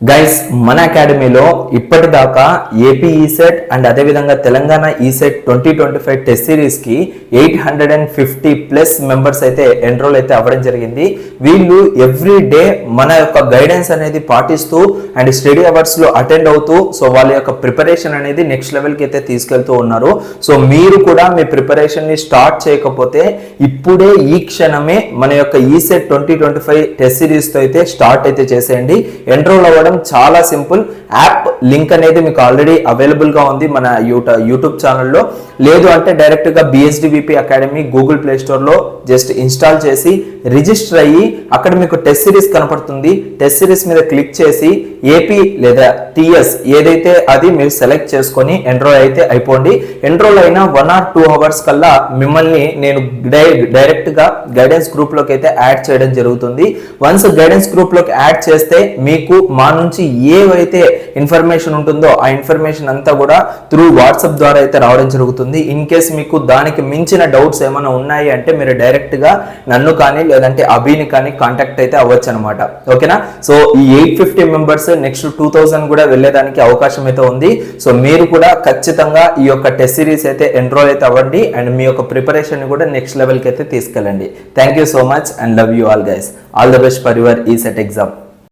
Guys మన అకాడమీలో ఇప్పటిదాకా ఏపీ ఈసెట్ అండ్ అదేవిధంగా తెలంగాణ ఈసెట్ 2025 టెస్ట్ సిరీస్ కి 850+ మెంబర్స్ అయితే ఎన్రోల్ అయితే అవ్వడం జరిగింది. వీళ్ళు ఎవ్రీ డే మన యొక్క గైడెన్స్ అనేది పాటిస్తూ అండ్ స్టడీ అవర్స్ లో అటెండ్ అవుతూ సో వాళ్ళ యొక్క ప్రిపరేషన్ అనేది నెక్స్ట్ లెవెల్ కి అయితే తీసుకెళ్తూ ఉన్నారు. సో మీరు కూడా మీ ప్రిపరేషన్ ని స్టార్ట్ చేయకపోతే ఇప్పుడే ఈ క్షణమే మన యొక్క ఈసెట్ 2025 టెస్ట్ సిరీస్ తో అయితే స్టార్ట్ అయితే చేసేయండి. ఎన్రోల్ అవ్వడం చాలా సింపుల్. యాప్ లింక్ అనేది మీకు ఆల్రెడీ అవైలబుల్ గా ఉంది మన యూట్యూబ్ ఛానల్లో. లేదు అంటే డైరెక్ట్ గా బిఎస్డివిపి అకాడమీ గూగుల్ ప్లే స్టోర్ లో జస్ట్ ఇన్స్టాల్ చేసి రిజిస్టర్ అయ్యి అక్కడ మీకు టెస్ట్ సిరీస్ కనపడుతుంది. టెస్ట్ సిరీస్ మీద క్లిక్ చేసి ఏపీ లేదా టిఎస్ ఏదైతే అది మీరు సెలెక్ట్ చేసుకొని ఎన్రోల్ అయితే అయిపోండి. ఎన్రోల్ అయిన 1 or 2 hours కల్లా మిమ్మల్ని నేను డైరెక్ట్ గా గైడెన్స్ గ్రూప్ లోకి అయితే యాడ్ చేయడం జరుగుతుంది. వన్స్ గైడెన్స్ గ్రూప్ లోకి యాడ్ చేస్తే మీకు మా నుంచి ఏవైతే ఇన్ఫర్మేషన్ ఉంటుందో ఆ ఇన్ఫర్మేషన్ అంతా కూడా త్రూ వాట్సాప్ ద్వారా అయితే రావడం జరుగుతుంది. ఇన్ కేస్ మీకు దానికి మించిన డౌట్స్ ఏమైనా ఉన్నాయి అంటే మీరు డైరెక్ట్ గా నన్ను కానీ లేదంటే అభిని కానీ కాంటాక్ట్ అయితే అవ్వచ్చు అనమాట. ఓకేనా? సో ఈ 850 మెంబర్స్ నెక్స్ట్ 2000 కూడా వెళ్ళేదానికి అవకాశం అయితే ఉంది. సో మీరు కూడా ఖచ్చితంగా ఈ యొక్క టెస్ట్ సిరీస్ అయితే ఎన్రోల్ అయితే అవ్వండి అండ్ మీ యొక్క ప్రిపరేషన్ కూడా నెక్స్ట్ లెవెల్ కి అయితే తీసుకెళ్ళండి. Thank you so much and love you all guys. All the best for your ECET exam.